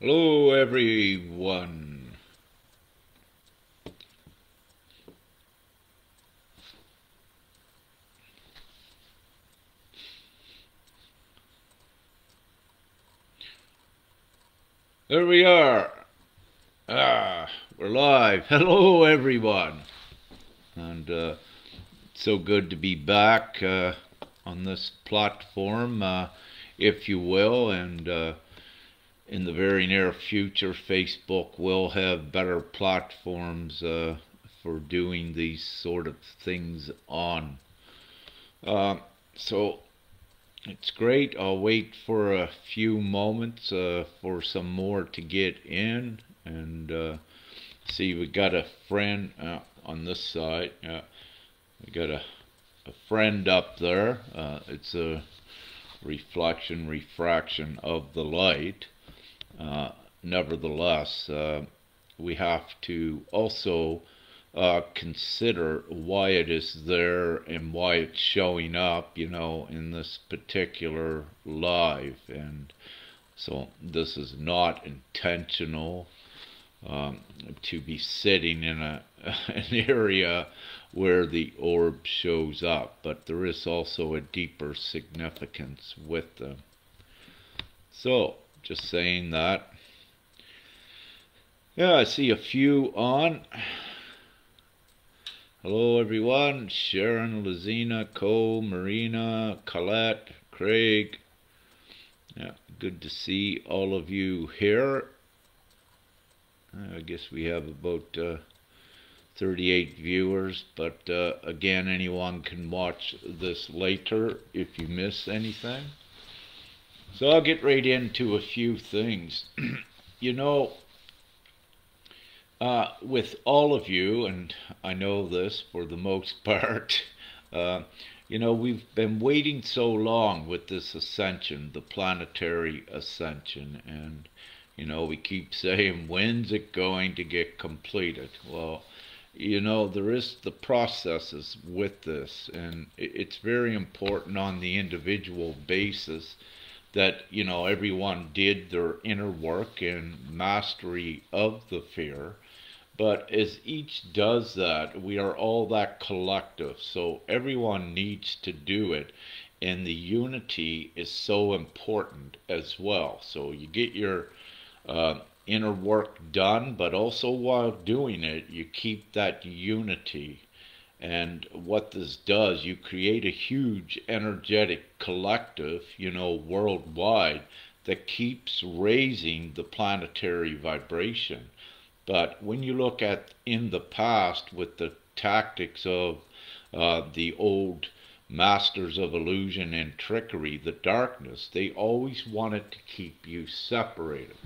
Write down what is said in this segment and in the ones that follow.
Hello, everyone. There we are. We're live. Hello, everyone. And so good to be back on this platform, if you will. And in the very near future, Facebook will have better platforms for doing these sort of things on. So it's great. I'll wait for a few moments for some more to get in. And see, we got a friend on this side. We got a friend up there. It's a refraction of the light. Nevertheless, we have to also consider why it is there and why it's showing up, in this particular live. And so this is not intentional to be sitting in an area where the orb shows up, but there is also a deeper significance with them. So, just saying that. Yeah, I see a few on. Hello, everyone. Sharon, Lizina, Cole, Marina, Colette, Craig. Yeah, good to see all of you here. I guess we have about 38 viewers, but again, anyone can watch this later if you miss anything. So I'll get right into a few things. With all of you, and I know this for the most part, we've been waiting so long with this ascension, the planetary ascension, and, we keep saying, when's it going to get completed? Well, there is the processes with this, and it's very important on the individual basis that, everyone did their inner work and mastery of the fear. But as each does that, we are all that collective. So everyone needs to do it. And the unity is so important as well. So you get your inner work done, but also while doing it, you keep that unity. And what this does, you create a huge energetic collective, worldwide, that keeps raising the planetary vibration. But when you look at in the past with the tactics of the old masters of illusion and trickery, the darkness, they always wanted to keep you separated.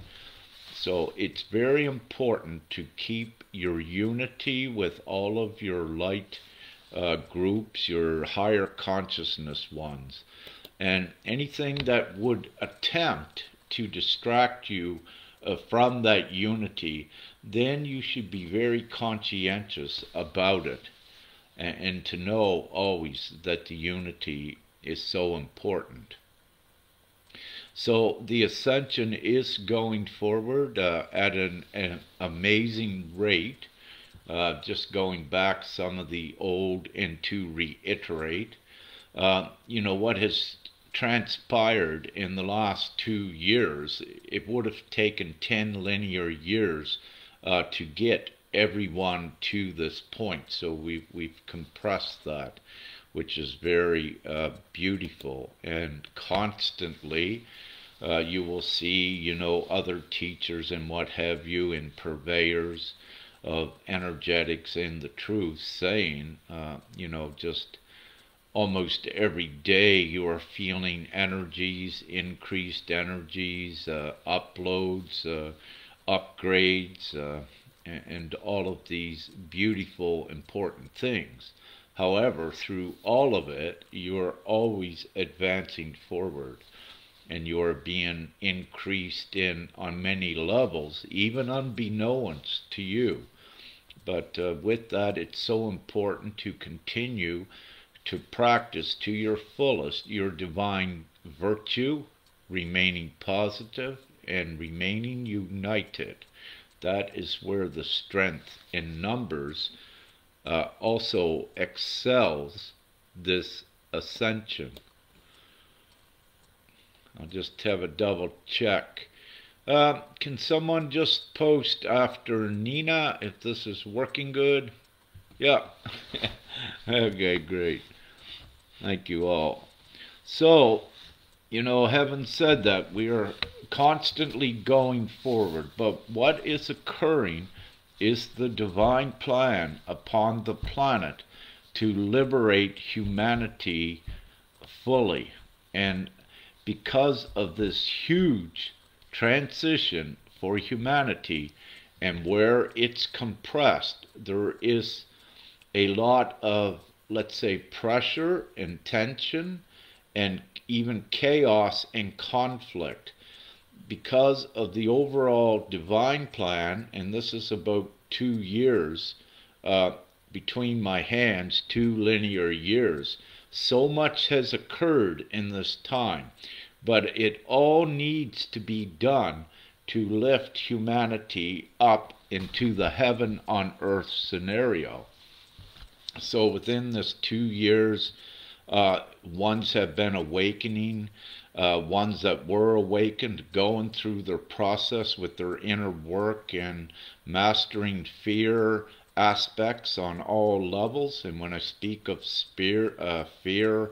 So it's very important to keep your unity with all of your light groups, your higher consciousness ones. And anything that would attempt to distract you from that unity, then you should be very conscientious about it, and to know always that the unity is so important. So the ascension is going forward at an amazing rate. Just going back some of the old and to reiterate, what has transpired in the last 2 years, it would have taken 10 linear years to get everyone to this point. So we've compressed that, which is very beautiful. And constantly you will see, other teachers and what have you, and purveyors of energetics and the truth saying, just almost every day you are feeling energies, increased energies, uploads, upgrades, and all of these beautiful, important things. However, through all of it, you are always advancing forward, and you are being increased on many levels, even unbeknownst to you. But with that, it's so important to continue to practice to your fullest your divine virtue, remaining positive and remaining united. That is where the strength in numbers also excels this ascension. I'll just have a double check. Can someone just post after Nina if this is working good? Yeah. Okay, great. Thank you all. So, having said that, we are constantly going forward, but what is occurring is the divine plan upon the planet to liberate humanity fully. And because of this huge transition for humanity and where it's compressed, there is a lot of, let's say, pressure and tension and even chaos and conflict because of the overall divine plan. And this is about 2 years between my hands, 2 linear years. So much has occurred in this time, but it all needs to be done to lift humanity up into the heaven on earth scenario. So within this 2 years, ones have been awakening, ones that were awakened, going through their process with their inner work and mastering fear aspects on all levels. And when I speak of fear,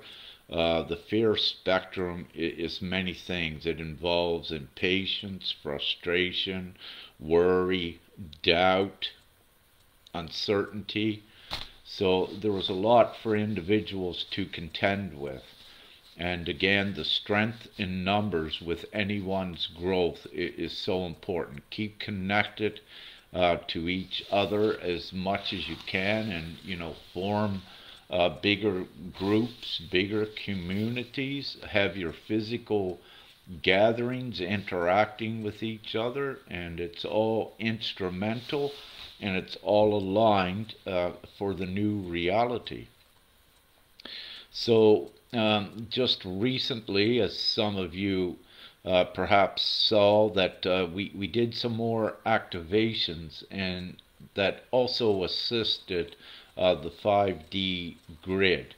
the fear spectrum is many things. It involves impatience, frustration, worry, doubt, uncertainty. So there was a lot for individuals to contend with. And again, the strength in numbers with anyone's growth is so important. Keep connected to each other as much as you can, and form bigger groups, bigger communities. Have your physical gatherings interacting with each other, and it's all instrumental and it's all aligned for the new reality. So just recently, as some of you perhaps saw, that we did some more activations, and that also assisted the 5D grid.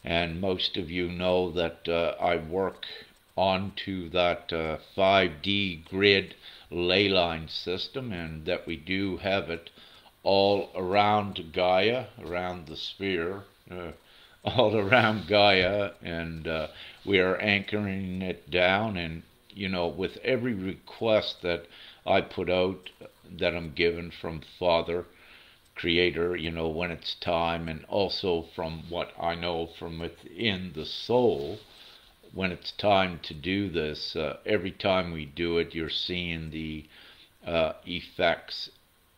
And most of you know that I work onto that 5D grid ley line system, and that we do have it all around Gaia, around the sphere, all around Gaia, and we are anchoring it down. And with every request that I put out, that I'm given from Father Creator, when it's time, and also from what I know from within the soul, when it's time to do this, every time we do it, you're seeing the effects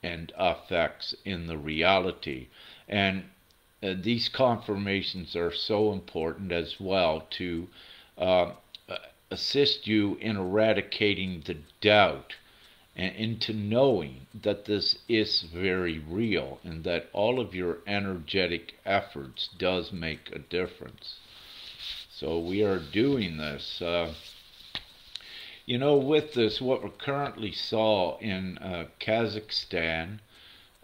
and effects in the reality. And these confirmations are so important as well to assist you in eradicating the doubt and into knowing that this is very real, and that all of your energetic efforts does make a difference. So we are doing this. With this, what we currently saw in Kazakhstan,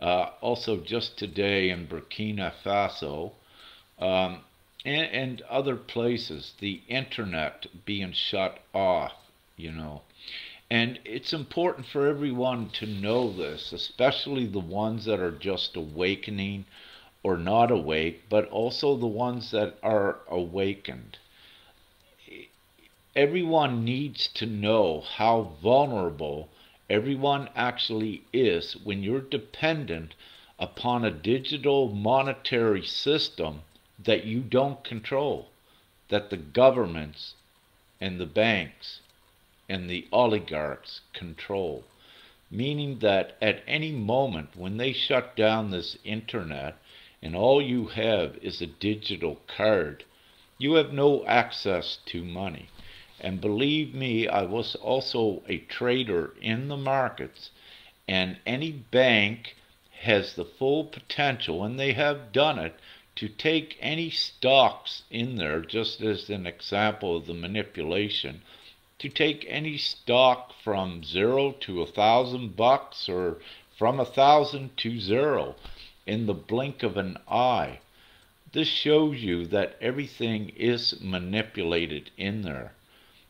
also just today in Burkina Faso, and other places, the internet being shut off, And it's important for everyone to know this, especially the ones that are just awakening or not awake, but also the ones that are awakened. Everyone needs to know how vulnerable everyone actually is when you're dependent upon a digital monetary system that you don't control, that the governments and the banks and the oligarchs control. Meaning that at any moment when they shut down this internet and all you have is a digital card, you have no access to money. And believe me, I was also a trader in the markets, and any bank has the full potential, and they have done it, to take any stocks in there, just as an example of the manipulation, to take any stock from 0 to $1,000 or from 1,000 to 0 in the blink of an eye. This shows you that everything is manipulated in there,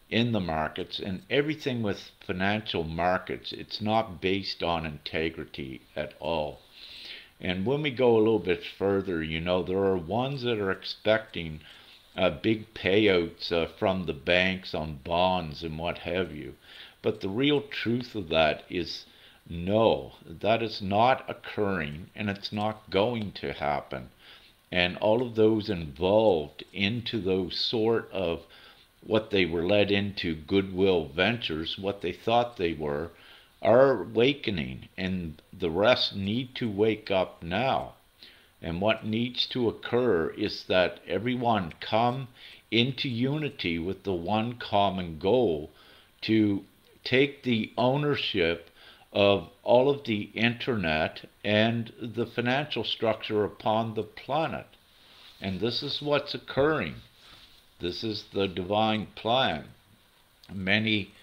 in the markets, and everything with financial markets, it's not based on integrity at all. And when we go a little bit further, there are ones that are expecting big payouts from the banks on bonds and what have you. But the real truth of that is no, that is not occurring, and it's not going to happen. And all of those involved into those sort of what they were led into goodwill ventures, what they thought they were, are awakening, and the rest need to wake up now. And what needs to occur is that everyone come into unity with the one common goal to take the ownership of all of the internet and the financial structure upon the planet. And this is what's occurring. This is the divine plan. Many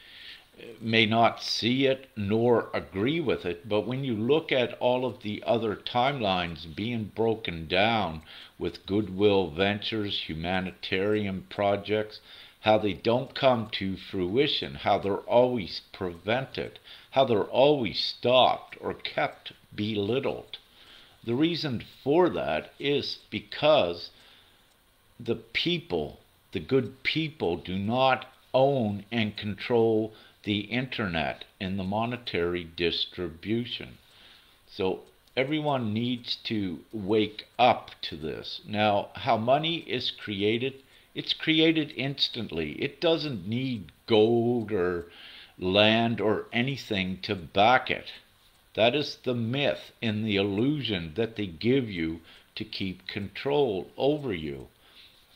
may not see it nor agree with it, but when you look at all of the other timelines being broken down with goodwill ventures, humanitarian projects, how they don't come to fruition, how they're always prevented, how they're always stopped or kept belittled. The reason for that is because the people, the good people, do not own and control the internet and the monetary distribution. So everyone needs to wake up to this. Now, how money is created, it's created instantly. It doesn't need gold or land or anything to back it. That is the myth and the illusion that they give you to keep control over you.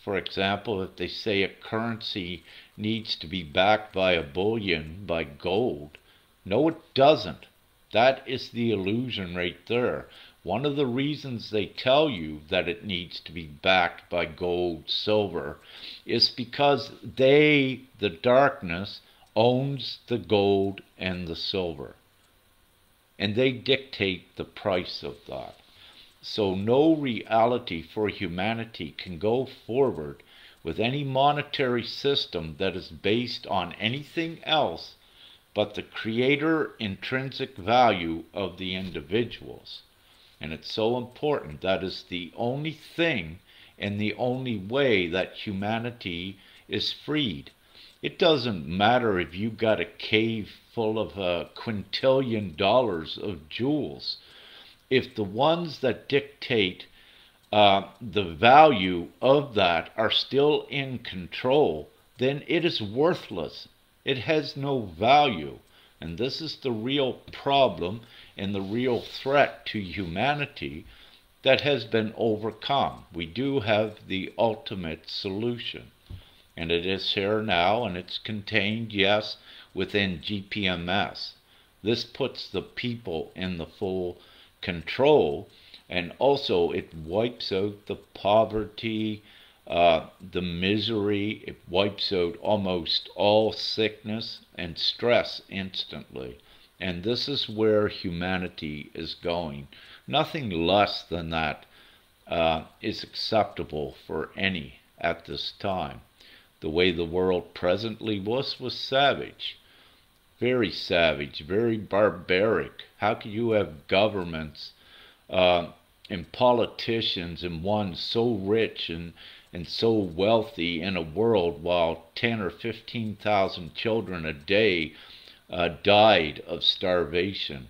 For example, if they say a currency needs to be backed by a bullion, by gold, no, it doesn't. That is the illusion right there. One of the reasons they tell you that it needs to be backed by gold, silver, is because they, the darkness, owns the gold and the silver. And they dictate the price of that. So no reality for humanity can go forward with any monetary system that is based on anything else but the creator intrinsic value of the individuals. And it's so important. That is the only thing and the only way that humanity is freed. It doesn't matter if you got a cave full of $1 quintillion of jewels. If the ones that dictate the value of that are still in control, then it is worthless. It has no value. And this is the real problem and the real threat to humanity that has been overcome. We do have the ultimate solution. And it is here now, and it's contained, yes, within GPMS. This puts the people in the full control, and also it wipes out the poverty, the misery. It wipes out almost all sickness and stress instantly. And this is where humanity is going. Nothing less than that is acceptable for any at this time. The way the world presently was savage. Very savage, very barbaric. How could you have governments and politicians and one so rich and so wealthy in a world while 10 or 15,000 children a day died of starvation?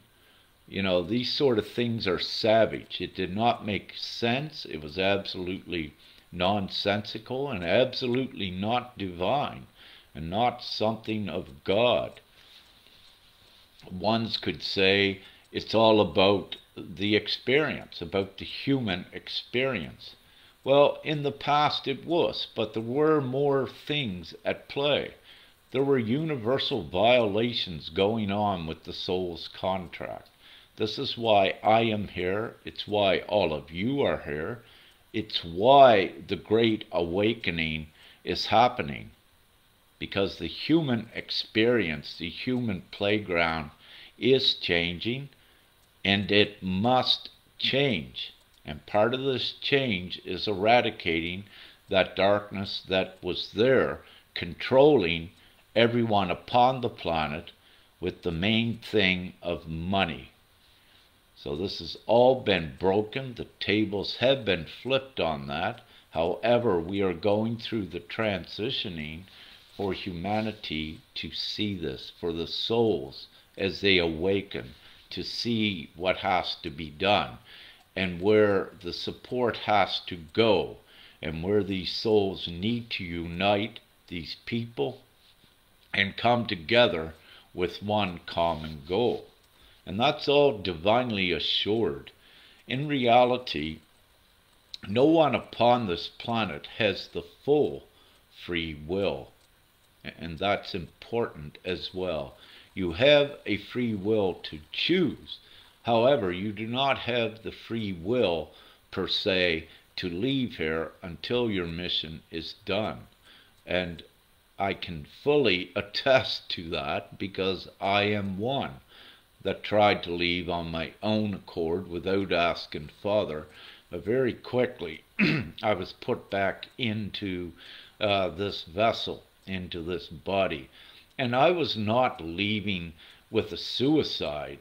These sort of things are savage. It did not make sense. It was absolutely nonsensical and absolutely not divine and not something of God. Ones could say it's all about the experience, about the human experience. Well, in the past it was, but there were more things at play. There were universal violations going on with the soul's contract. This is why I am here. It's why all of you are here. It's why the Great Awakening is happening. because the human experience, the human playground is changing, and it must change. And part of this change is eradicating that darkness that was there, controlling everyone upon the planet with the main thing of money. So this has all been broken. The tables have been flipped on that. However, we are going through the transitioning for humanity to see this, for the souls as they awaken, to see what has to be done and where the support has to go and where these souls need to unite, these people, and come together with one common goal. And that's all divinely assured. In reality, no one upon this planet has the full free will. And that's important as well. You have a free will to choose. However, you do not have the free will, per se, to leave here until your mission is done. And I can fully attest to that because I am one that tried to leave on my own accord without asking Father. But very quickly, I was put back into this vessel, into this body. And I was not leaving with a suicide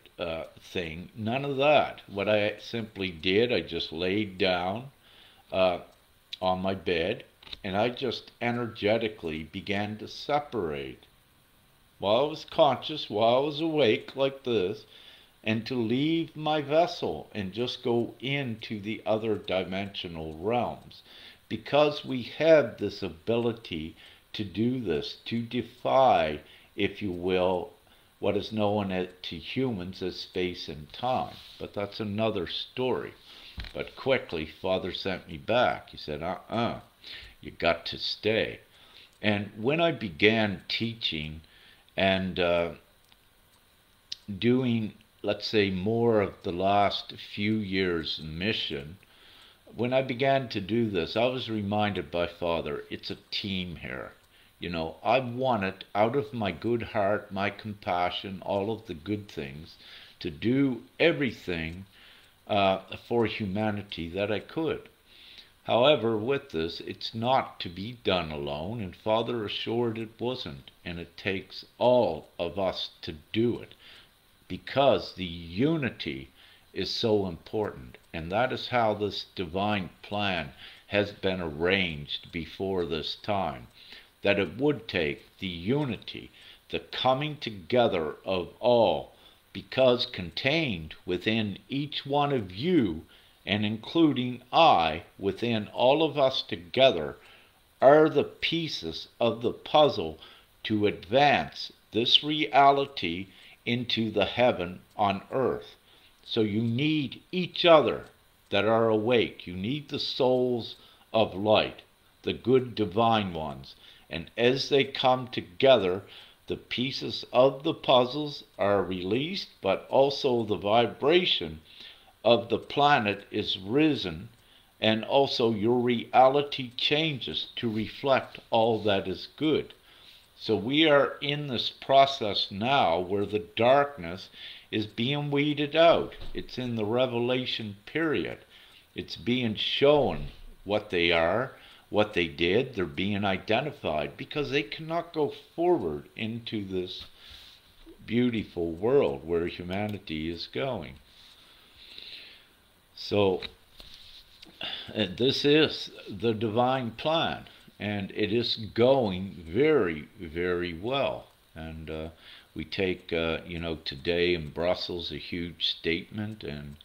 thing, none of that. What I simply did, I just laid down on my bed, and I just energetically began to separate while I was conscious, while I was awake like this, and to leave my vessel and just go into the other dimensional realms. Because we have this ability to do this, to defy, if you will, what is known to humans as space and time. But that's another story. But quickly, Father sent me back. He said, you got to stay. And when I began teaching and doing, let's say, more of the last few years' mission, when I began to do this, I was reminded by Father, it's a team here. You know, I wanted, out of my good heart, my compassion, all of the good things, to do everything for humanity that I could. However, with this, it's not to be done alone, and Father assured it wasn't, and it takes all of us to do it, because the unity is so important, and that is how this divine plan has been arranged before this time, that it would take the unity, the coming together of all, because contained within each one of you, and including I, within all of us together, are the pieces of the puzzle to advance this reality into the heaven on earth. So you need each other that are awake. You need the souls of light, the good divine ones. And as they come together, the pieces of the puzzles are released, but also the vibration of the planet is risen, and also your reality changes to reflect all that is good. So we are in this process now where the darkness is being weeded out. It's in the revelation period. It's being shown what they are, what they did. They're being identified because they cannot go forward into this beautiful world where humanity is going. So this is the divine plan, and it is going very, very well. And we take, today in Brussels a huge statement. And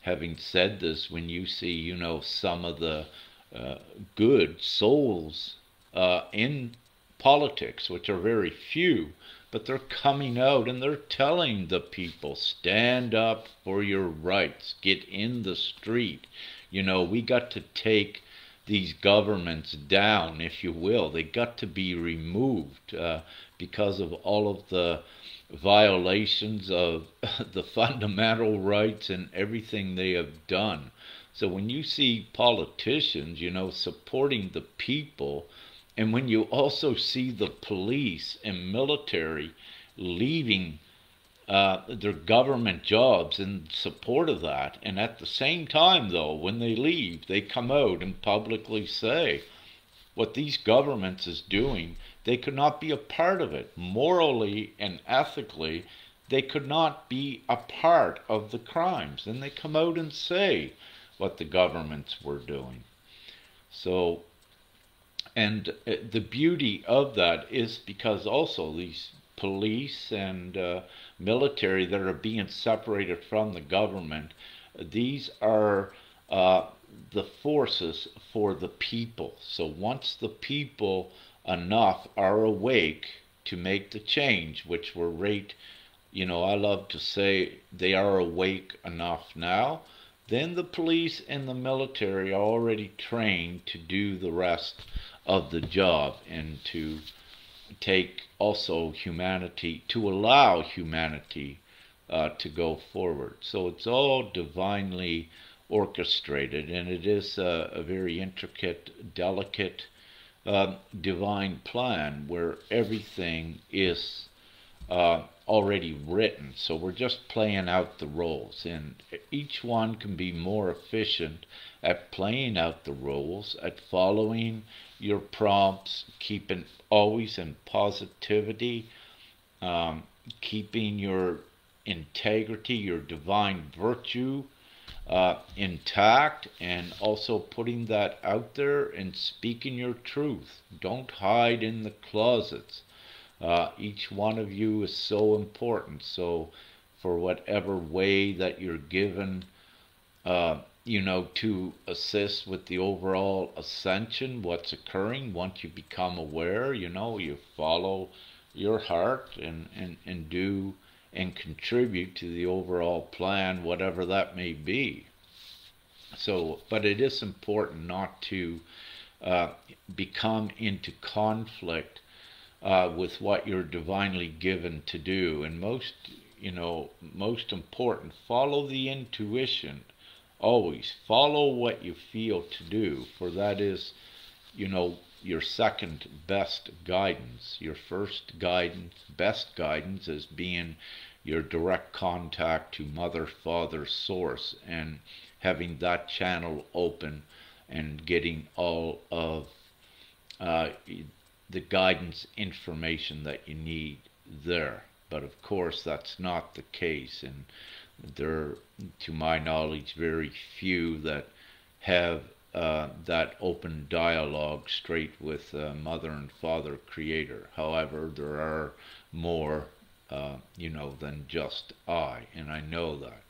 having said this, when you see, some of the good souls in politics, which are very few, but they're coming out and they're telling the people, stand up for your rights, get in the street. We got to take these governments down, if you will. They got to be removed because of all of the violations of the fundamental rights and everything they have done. So when you see politicians, supporting the people And when you also see the police and military leaving their government jobs in support of that, and at the same time, though, when they leave, they come out and publicly say what these governments is doing, they could not be a part of it. Morally and ethically, they could not be a part of the crimes. And they come out and say what the governments were doing. So, and the beauty of that is because also these police and military that are being separated from the government, these are the forces for the people. So once the people enough are awake to make the change, which we're I love to say they are awake enough now, then the police and the military are already trained to do the rest of the job and to take also humanity, to allow humanity to go forward. So it's all divinely orchestrated, and it is a very intricate, delicate, divine plan where everything is already written. So we're just playing out the roles, and each one can be more efficient at playing out the roles, at following your prompts, keeping always in positivity, keeping your integrity, your divine virtue intact, and also putting that out there and speaking your truth. Don't hide in the closets. Each one of you is so important. So for whatever way that you're given, to assist with the overall ascension, what's occurring, once you become aware, you follow your heart and do and contribute to the overall plan, whatever that may be. So, but it is important not to become into conflict with what you're divinely given to do. And most important, follow the intuition. Always follow what you feel to do, for that is, your second best guidance. Your first guidance, best guidance, is being your direct contact to Mother, Father, Source, and having that channel open and getting all of the guidance information that you need there. But of course, that's not the case, and there, to my knowledge, very few that have that open dialogue straight with Mother and Father Creator. However, there are more, than just I, and I know that.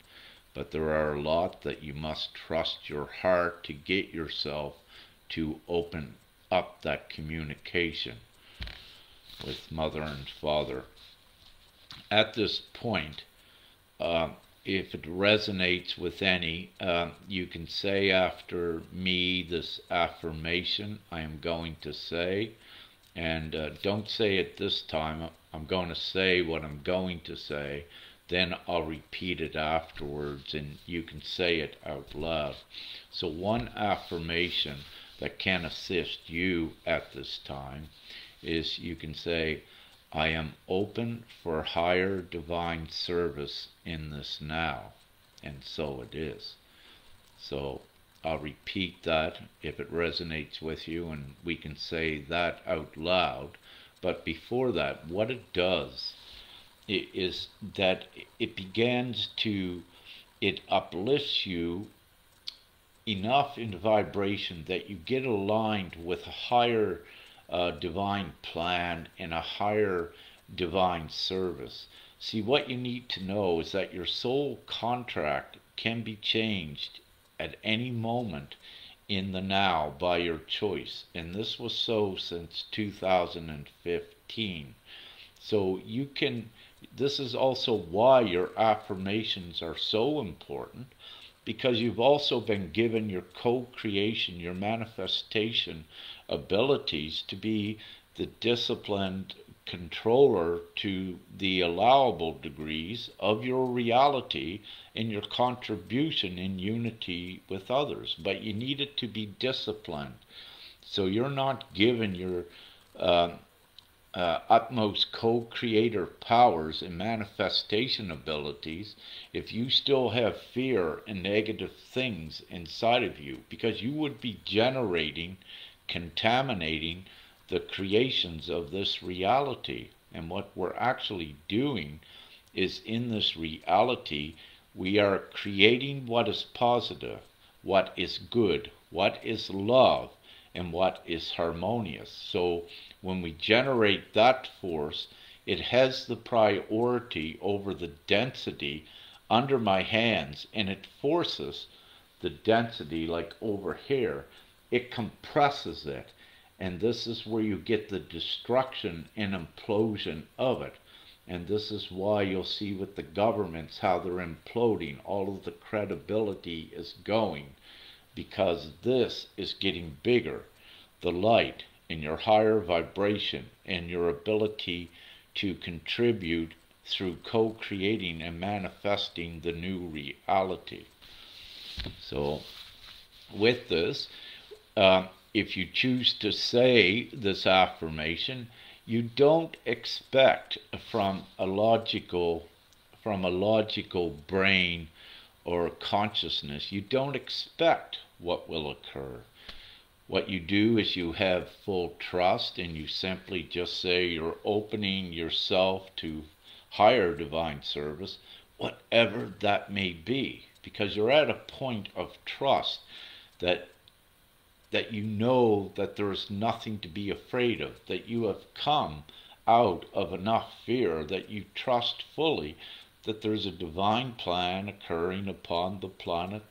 But there are a lot that you must trust your heart to get yourself to open up that communication with Mother and Father. At this point, if it resonates with any, you can say after me this affirmation I am going to say. And don't say it this time. I'm going to say what I'm going to say. Then I'll repeat it afterwards, and you can say it out loud. So one affirmation that can assist you at this time is you can say, I am open for higher divine service in this now. And so it is. So I'll repeat that if it resonates with you, and we can say that out loud. But before that, what it does is that it uplifts you enough in vibration that you get aligned with a higher divine plan and a higher divine service. See, what you need to know is that your soul contract can be changed at any moment in the now by your choice. And this was so since 2015. So this is also why your affirmations are so important, because you've also been given your co-creation, your manifestation abilities to be the disciplined controller to the allowable degrees of your reality and your contribution in unity with others. But you need it to be disciplined. So you're not given your uh, utmost co-creator powers and manifestation abilities if you still have fear and negative things inside of you, because you would be generating, contaminating the creations of this reality. And what we're actually doing is, in this reality, we are creating what is positive, what is good, what is love, and what is harmonious. So when we generate that force, it has the priority over the density under my hands, and it forces the density, like over here, it compresses it. And this is where you get the destruction and implosion of it. And this is why you'll see with the governments how they're imploding. All of the credibility is going, because this is getting bigger. The light in your higher vibration and your ability to contribute through co-creating and manifesting the new reality. So with this, if you choose to say this affirmation, you don't expect from a logical brain or consciousness, you don't expect what will occur. What you do is you have full trust, and you simply just say you're opening yourself to higher divine service, whatever that may be, because you're at a point of trust that you know that there is nothing to be afraid of, that you have come out of enough fear that you trust fully that there's a divine plan occurring upon the planet,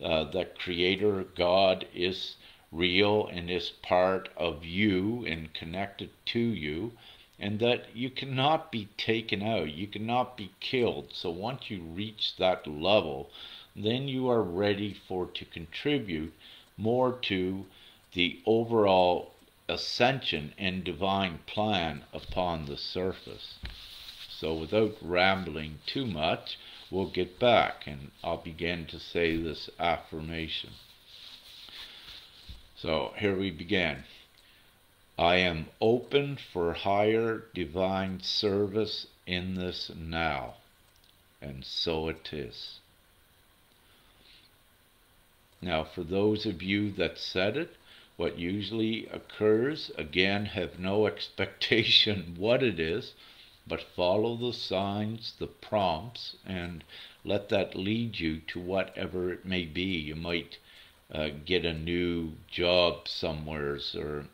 that Creator God is real and is part of you and connected to you, and that you cannot be taken out, you cannot be killed. So once you reach that level, then you are ready to contribute more to the overall ascension and divine plan upon the surface. So without rambling too much, we'll get back and I'll begin to say this affirmation. So here we begin. I am open for higher divine service in this now. And so it is. Now, for those of you that said it, what usually occurs, again, have no expectation what it is, but follow the signs, the prompts, and let that lead you to whatever it may be. You might get a new job somewheres, or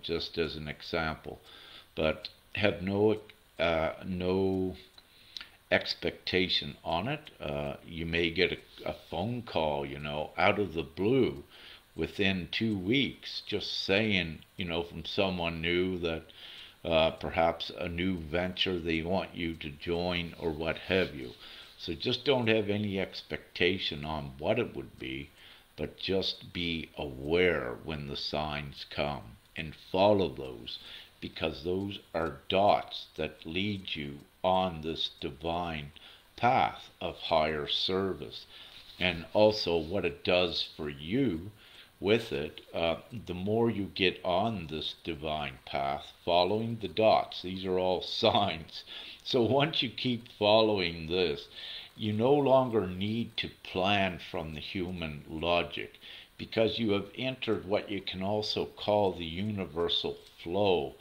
just as an example, but have no expectation on it. You may get a phone call, out of the blue within 2 weeks, just saying, from someone new that perhaps a new venture they want you to join or what have you. So just don't have any expectation on what it would be, but just be aware when the signs come and follow those, because those are dots that lead you on this divine path of higher service. And also what it does for you with it, the more you get on this divine path, following the dots, these are all signs. So once you keep following this, you no longer need to plan from the human logic, because you have entered what you can also call the universal flow,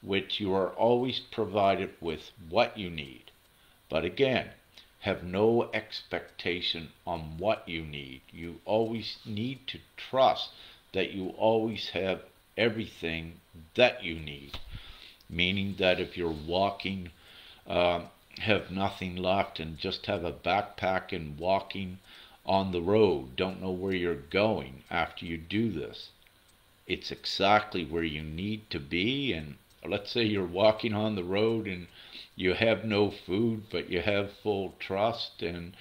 which you are always provided with what you need. But again, have no expectation on what you need. You always need to trust that you always have everything that you need. Meaning that if you're walking, have nothing left and just have a backpack and walking on the road, don't know where you're going after you do this, it's exactly where you need to be. And let's say you're walking on the road and you have no food, but you have full trust, and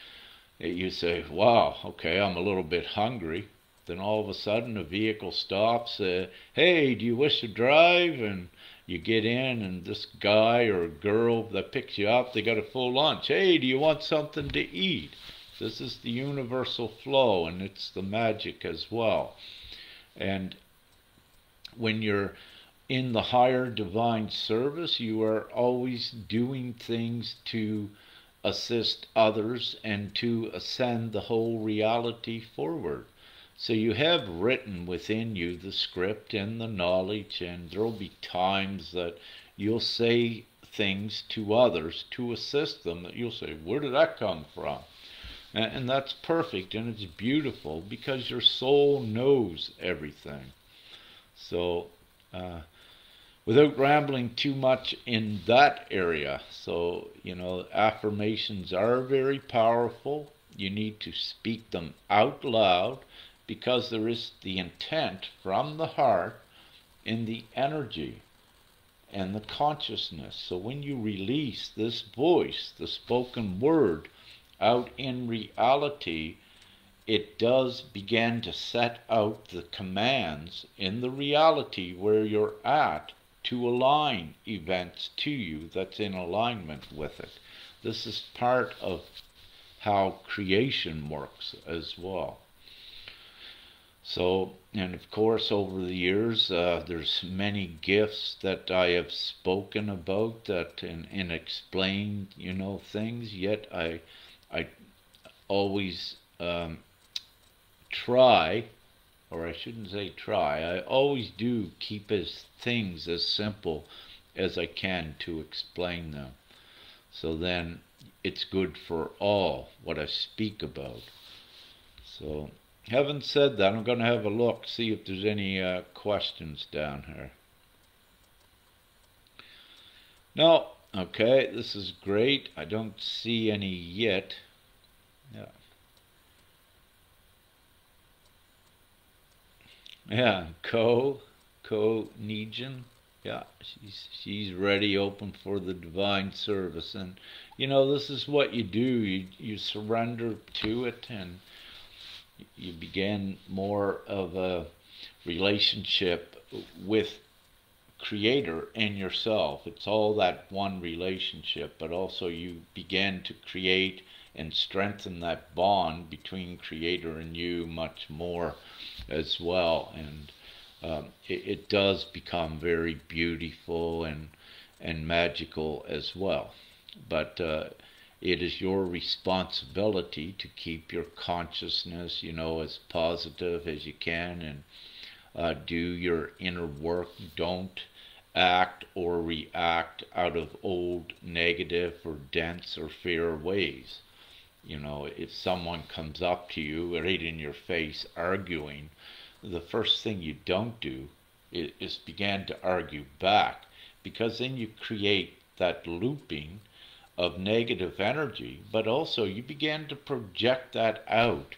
you say, wow, okay, I'm a little bit hungry. Then all of a sudden a vehicle stops, hey, do you wish to drive? And you get in, and this guy or girl that picks you up, they got a full lunch. Hey, do you want something to eat? This is the universal flow, and it's the magic as well. And When you're in the higher divine service, you are always doing things to assist others and to ascend the whole reality forward. So you have written within you the script and the knowledge, and there'll be times that you'll say things to others to assist them that you'll say, where did that come from? And that's perfect, and it's beautiful because your soul knows everything. So, without rambling too much in that area, so, affirmations are very powerful. You need to speak them out loud because there is the intent from the heart in the energy and the consciousness. So when you release this voice, the spoken word, out in reality, it does begin to set out the commands in the reality where you're at to align events to you that's in alignment with it. This is part of how creation works as well. So, and of course, over the years, there's many gifts that I have spoken about that and explained, things. Yet I always try, or I shouldn't say try, I always do keep things as simple as I can to explain them. So then it's good for all what I speak about. So, having said that, I'm going to have a look, see if there's any questions down here. No, okay, this is great. I don't see any yet. Yeah. Yeah, Negan. Yeah, she's ready, open for the divine service. And, this is what you do. You surrender to it, and you begin more of a relationship with Creator and yourself. It's all that one relationship, but also you begin to create and strengthen that bond between Creator and you much more as well. And it does become very beautiful and magical as well. But it is your responsibility to keep your consciousness, as positive as you can, and do your inner work. Don't act or react out of old negative or dense or fear ways. If someone comes up to you right in your face arguing, the first thing you don't do is begin to argue back, because then you create that looping of negative energy, but also you begin to project that out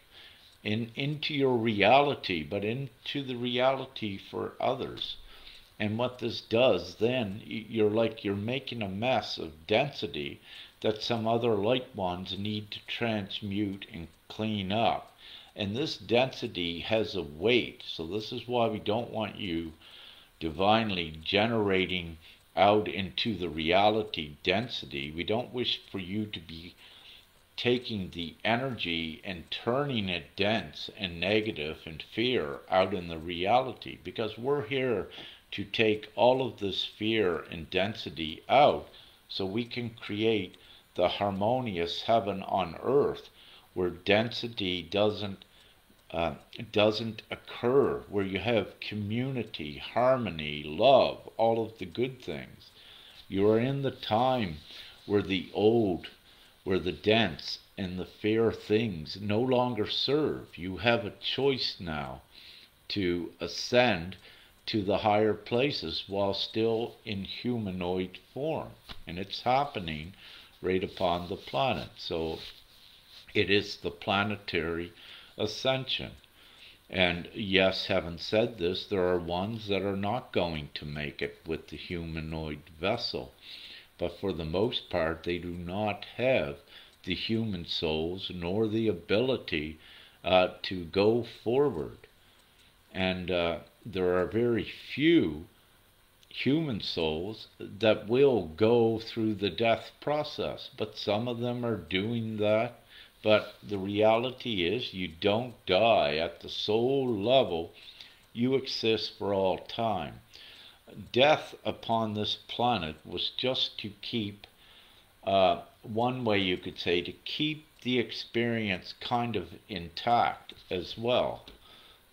into your reality, but into the reality for others. And what this does then, you're making a mess of density that some other light ones need to transmute and clean up. And this density has a weight, so this is why we don't want you divinely generating out into the reality density. We don't wish for you to be taking the energy and turning it dense and negative and fear out in the reality, because we're here to take all of this fear and density out so we can create the harmonious heaven on earth where density doesn't occur, where you have community, harmony, love, all of the good things. You are in the time where the old, where the dense and the fair things no longer serve. You have a choice now to ascend to the higher places while still in humanoid form. And it's happening right upon the planet. So it is the planetary ascension. And yes, having said this, there are ones that are not going to make it with the humanoid vessel. But for the most part, they do not have the human souls nor the ability to go forward. And there are very few human souls that will go through the death process, but some of them are doing that. But the reality is, you don't die at the soul level. you exist for all time. Death upon this planet was just to keep, one way you could say, to keep the experience kind of intact as well.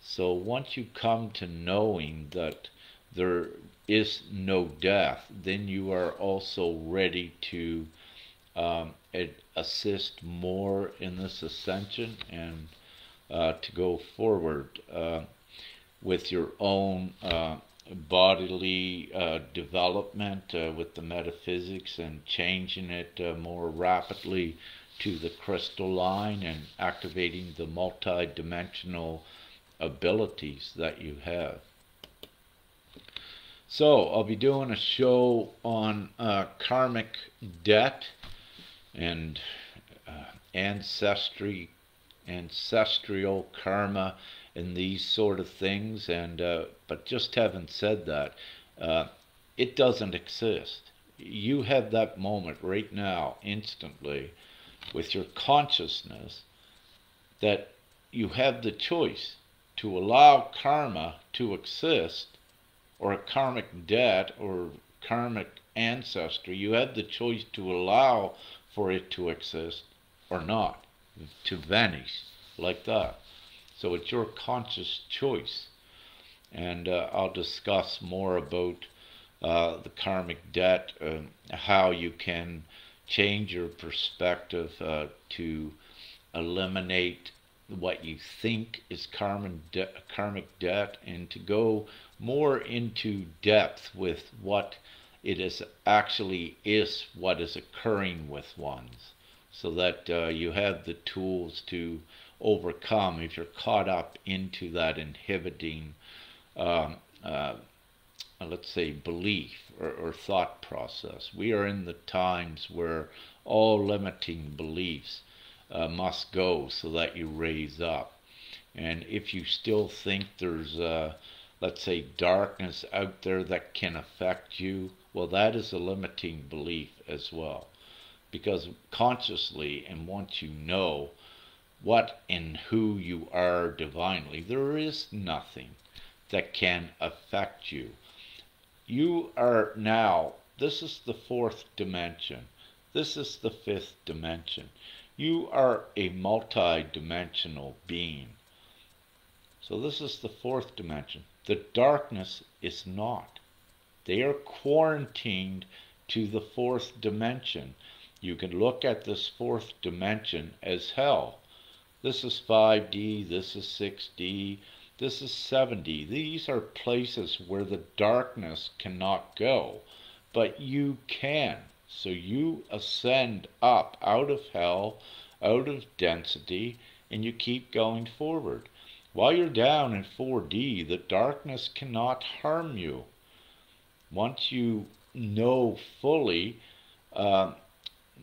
So once you come to knowing that there is no death, then you are also ready to assist more in this ascension and to go forward with your own bodily development with the metaphysics and changing it more rapidly to the crystalline and activating the multi-dimensional abilities that you have. So I'll be doing a show on karmic debt and ancestral karma and these sort of things, and but just having said that, it doesn't exist. You have that moment right now, instantly, with your consciousness, that you have the choice to allow karma to exist, or a karmic debt, or karmic ancestry. You have the choice to allow for it to exist or not, to vanish like that. So it's your conscious choice. And I'll discuss more about the karmic debt, how you can change your perspective to eliminate what you think is karmic debt, and to go more into depth with what it is actually is, what is occurring with ones, so that you have the tools to overcome if you're caught up into that inhibiting let's say belief or thought process. We are in the times where all limiting beliefs must go, so that you raise up. And if you still think there's let's say darkness out there that can affect you, well, that is a limiting belief as well. Because consciously, and once you know what and who you are divinely, there is nothing that can affect you. You are now, this is the fourth dimension. This is the fifth dimension. You are a multi-dimensional being. So this is the fourth dimension. The darkness is not. They are quarantined to the fourth dimension. You can look at this fourth dimension as hell. This is 5D, this is 6D, this is 7D. These are places where the darkness cannot go, but you can. So you ascend up out of hell, out of density, and you keep going forward. While you're down in 4D, the darkness cannot harm you. Once you know fully, no,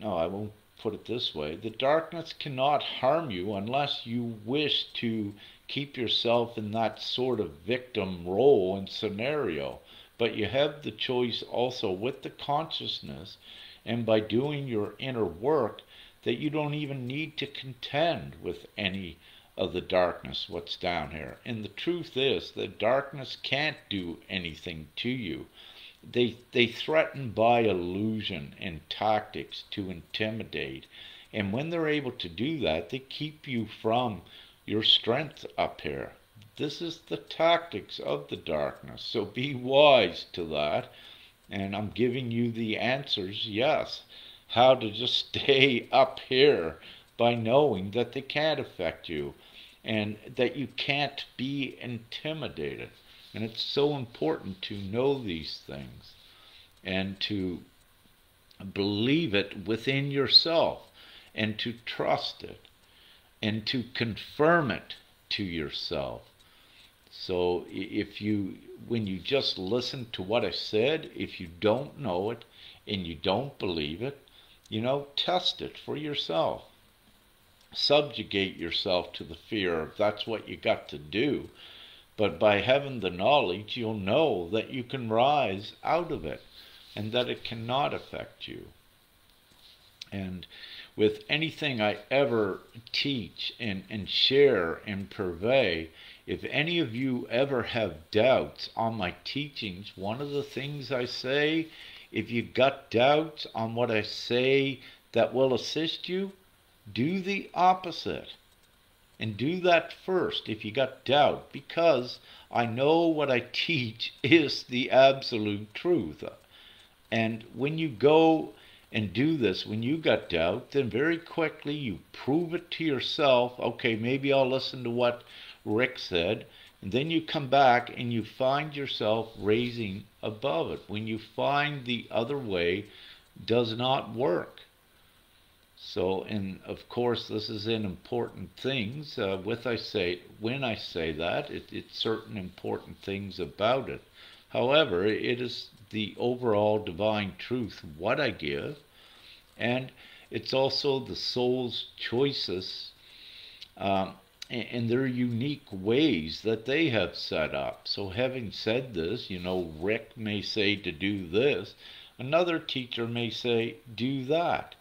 I won't put it this way, the darkness cannot harm you unless you wish to keep yourself in that sort of victim role and scenario. But you have the choice also with the consciousness, and by doing your inner work, that you don't even need to contend with any of the darkness what's down here. And the truth is that darkness can't do anything to you. They threaten by illusion and tactics to intimidate. And when they're able to do that, they keep you from your strength up here. This is the tactics of the darkness. So be wise to that. And I'm giving you the answers, yes, how to just stay up here by knowing that they can't affect you and that you can't be intimidated. And it's so important to know these things and to believe it within yourself and to trust it and to confirm it to yourself. So if you, when you just listen to what I said, if you don't know it and you don't believe it, test it for yourself. Subjugate yourself to the fear. That's what you got to do. But by having the knowledge, you'll know that you can rise out of it and that it cannot affect you. And with anything I ever teach and share and purvey, if any of you ever have doubts on my teachings, one of the things I say, if you got doubts on what I say that will assist you, do the opposite. And do that first if you got doubt, because I know what I teach is the absolute truth. And when you go and do this, when you got doubt, then very quickly you prove it to yourself. Okay, maybe I'll listen to what Rick said. And then you come back and you find yourself raising above it. When you find the other way does not work. So, and of course, this is in important things. When I say that, it's certain important things about it. However, it is the overall divine truth, what I give, and it's also the soul's choices and their unique ways that they have set up. So having said this, Rick may say to do this, another teacher may say, do that.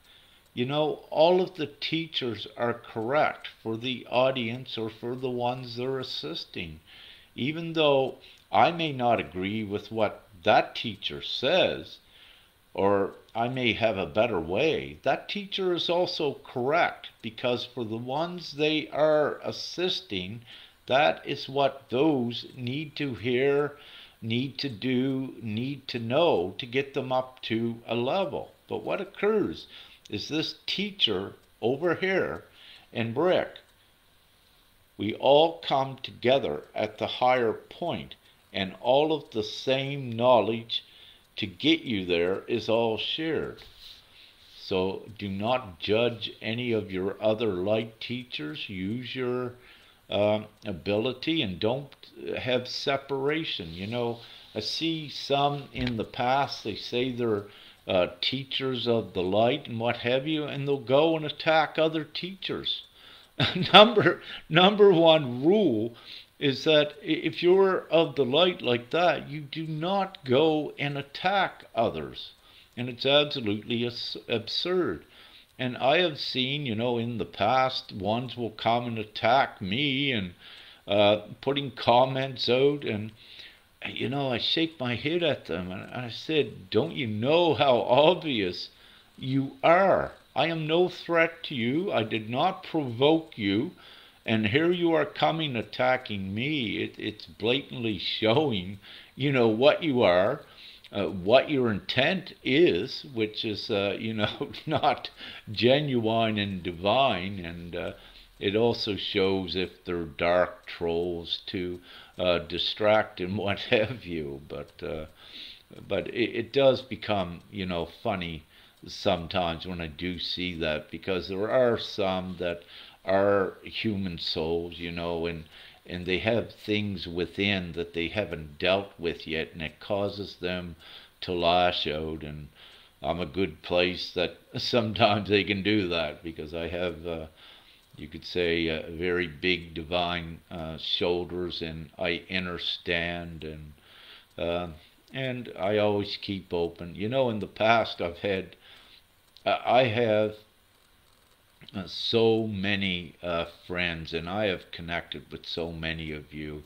All of the teachers are correct for the audience or for the ones they're assisting. Even though I may not agree with what that teacher says, or I may have a better way, that teacher is also correct, because for the ones they are assisting, that is what those need to hear, need to do, need to know to get them up to a level. But what occurs is this teacher over here and Rick, we all come together at the higher point, and all of the same knowledge to get you there is all shared. So do not judge any of your other light teachers. Use your ability and don't have separation. I see some in the past, they say they're teachers of the light and what have you, and they'll go and attack other teachers. Number one rule is that if you're of the light like that, you do not go and attack others. And it's absolutely absurd. And I have seen, in the past, ones will come and attack me and putting comments out, and I shake my head at them and I said, don't you know how obvious you are? I am no threat to you. I did not provoke you. And here you are coming attacking me. It's blatantly showing, what you are, what your intent is, which is, not genuine and divine. And it also shows if they're dark trolls to distract and what have you. But it does become, funny sometimes when I do see that, because there are some that are human souls, and they have things within that they haven't dealt with yet, and it causes them to lash out. And I'm a good place that sometimes they can do that, because I have, you could say, very big divine shoulders, and I understand, and I always keep open. In the past I have so many friends, and I have connected with so many of you.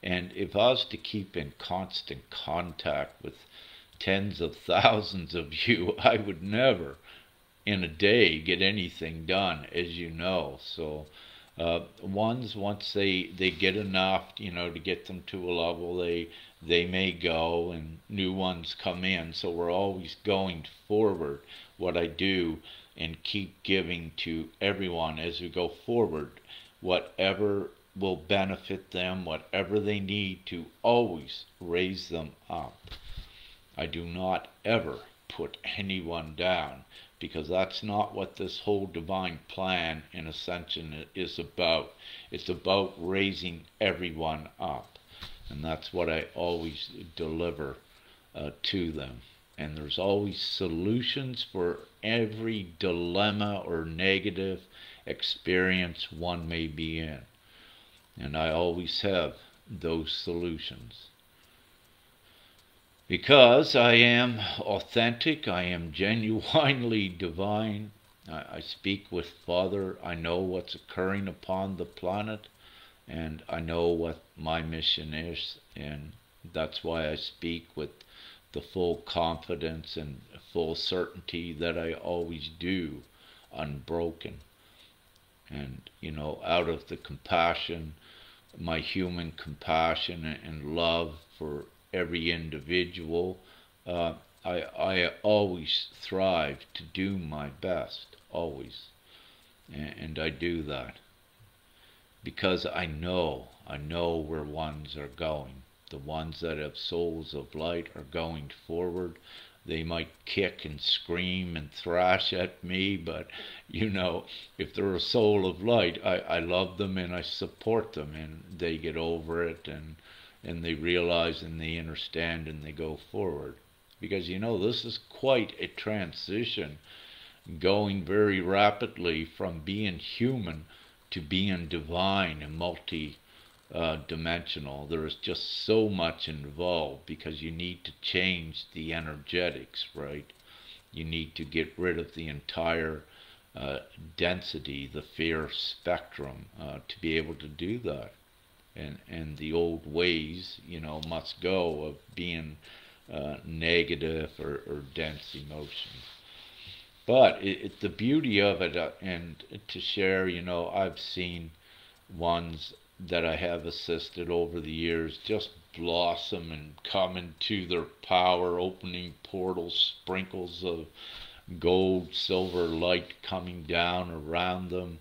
And if I was to keep in constant contact with tens of thousands of you, I would never in a day get anything done, as you know. So once they get enough, to get them to a level, they may go, and new ones come in. So we're always going forward. What I do and keep giving to everyone as we go forward, whatever will benefit them, whatever they need to always raise them up. I do not ever put anyone down, because that's not what this whole divine plan in Ascension is about. It's about raising everyone up, and that's what I always deliver to them. And there's always solutions for every dilemma or negative experience one may be in. And I always have those solutions. Because I am authentic, I am genuinely divine, I speak with Father. I know what's occurring upon the planet, and I know what my mission is, and that's why I speak with the full confidence and full certainty that I always do, unbroken. And, out of the compassion, my human compassion and love for every individual, uh, I always strive to do my best, always. And I do that because I know where ones are going. The ones that have souls of light are going forward. They might kick and scream and thrash at me, but if they're a soul of light, I love them and I support them, and they get over it, and they realize and they understand and they go forward. Because this is quite a transition, going very rapidly from being human to being divine and multi dimensional. There is just so much involved because you need to change the energetics, right? You need to get rid of the entire density, the fear spectrum, to be able to do that. And the old ways, must go of being negative or dense emotions. But the beauty of it, and to share, I've seen ones that I have assisted over the years just blossom and come into their power, opening portals, sprinkles of gold, silver light coming down around them,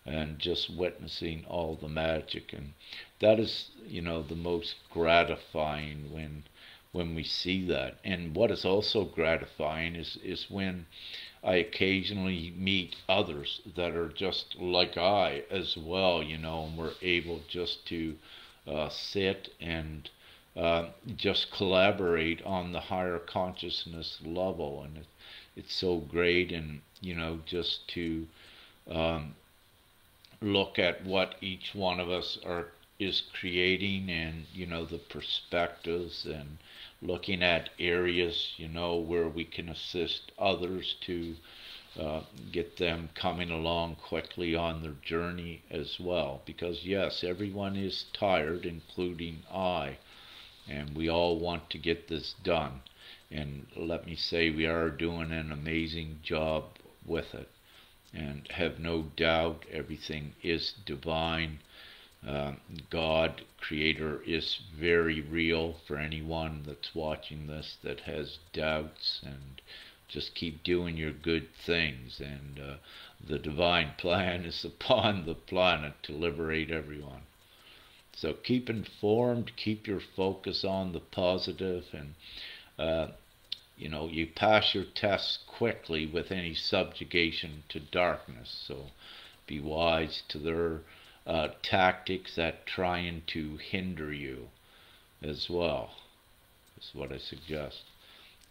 and just witnessing all the magic. And that is, the most gratifying when we see that. And what is also gratifying is when I occasionally meet others that are just like I as well, and we're able just to sit and just collaborate on the higher consciousness level. And it's so great, and, just to look at what each one of us is creating, and, the perspectives, and looking at areas, where we can assist others to get them coming along quickly on their journey as well. Because yes, everyone is tired, including I, and we all want to get this done. And let me say, we are doing an amazing job with it, and have no doubt everything is divine. God, Creator, is very real for anyone that's watching this that has doubts. And just keep doing your good things, and the divine plan is upon the planet to liberate everyone. So keep informed, keep your focus on the positive, and you pass your tests quickly with any subjugation to darkness. So be wise to their tactics that trying to hinder you as well, is what I suggest.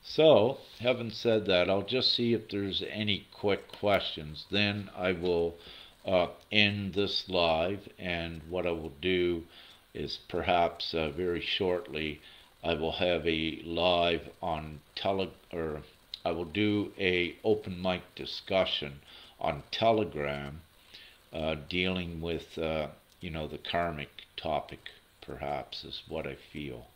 So, having said that, I'll just see if there's any quick questions. Then I will end this live, and what I will do is perhaps very shortly I will have a live on or I will do a open mic discussion on Telegram, dealing with the karmic topic, perhaps, is what I feel,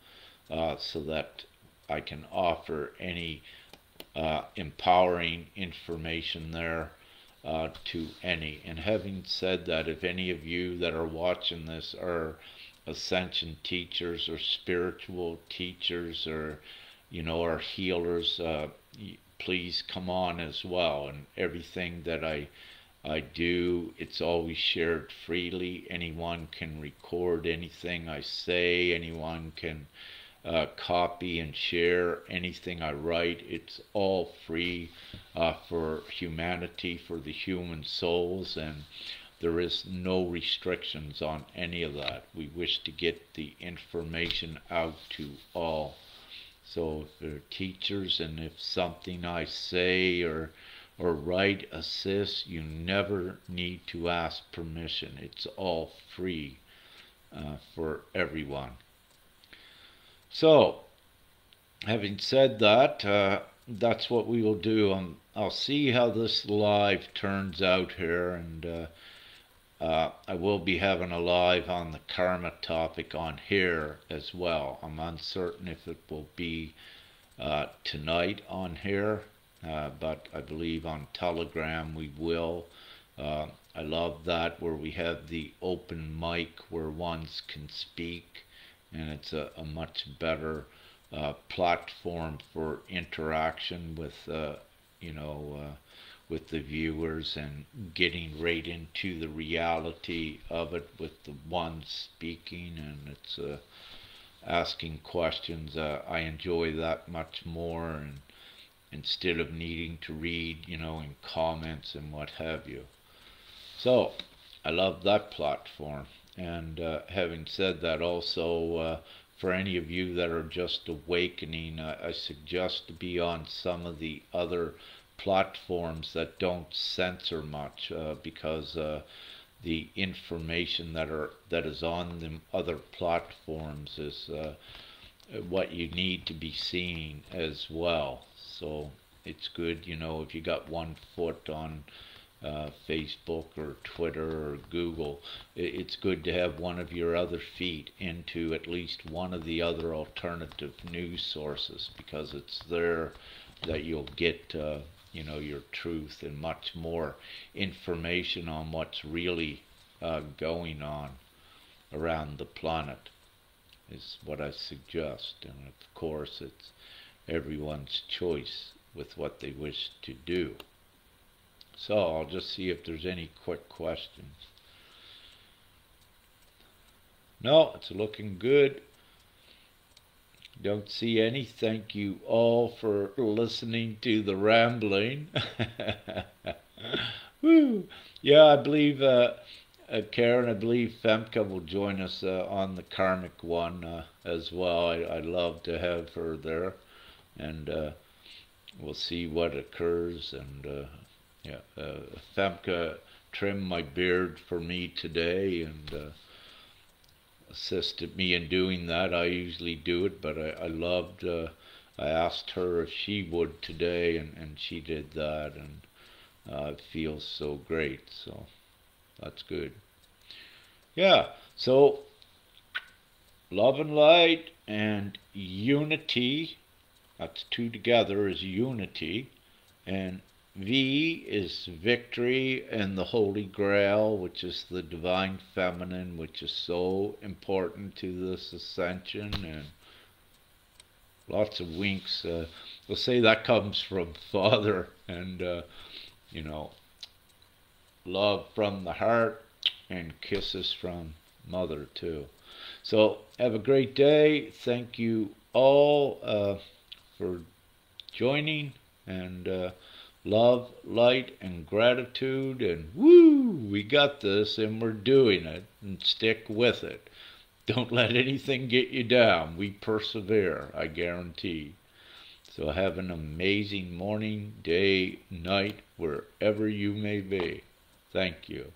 so that I can offer any empowering information there to any. And having said that, if any of you that are watching this are Ascension teachers or spiritual teachers, or are healers, please come on as well. And everything that I do, it's always shared freely. Anyone can record anything I say. Anyone can copy and share anything I write. It's all free for humanity, for the human souls, and there is no restrictions on any of that. We wish to get the information out to all. So if there are teachers, and if something I say or write assists, you never need to ask permission. It's all free for everyone. So, having said that, that's what we will do. I'll see how this live turns out here, and I will be having a live on the karma topic on here as well. I'm uncertain if it will be tonight on here, but I believe on Telegram we will. I love that where we have the open mic where ones can speak, and it's a much better platform for interaction with with the viewers and getting right into the reality of it with the ones speaking, and it's asking questions. I enjoy that much more, and instead of needing to read, in comments and what have you. So I love that platform. And having said that, also for any of you that are just awakening, I suggest to be on some of the other platforms that don't censor much, because the information that is on them other platforms is what you need to be seeing as well. So it's good, if you got one foot on Facebook or Twitter or Google, it's good to have one of your other feet into at least one of the other alternative news sources, because it's there that you'll get your truth and much more information on what's really going on around the planet, is what I suggest. And of course, it's everyone's choice with what they wish to do. So I'll just see if there's any quick questions. No, it's looking good. Don't see any. Thank you all for listening to the rambling. Woo. Yeah, I believe Karen, I believe Femke will join us on the karmic one as well. I'd love to have her there, and we'll see what occurs. And Femke trimmed my beard for me today and assisted me in doing that. I usually do it, but I loved, I asked her if she would today, and she did that, and it feels so great, so that's good. Yeah, so love and light and unity, that's two together is unity, and V is victory and the Holy Grail, which is the divine feminine, which is so important to this ascension. And lots of winks. We'll say that comes from Father, and love from the heart and kisses from Mother too. So have a great day. Thank you all for joining, and love, light, and gratitude, and woo, we got this, and we're doing it, and stick with it. Don't let anything get you down. We persevere, I guarantee. So have an amazing morning, day, night, wherever you may be. Thank you.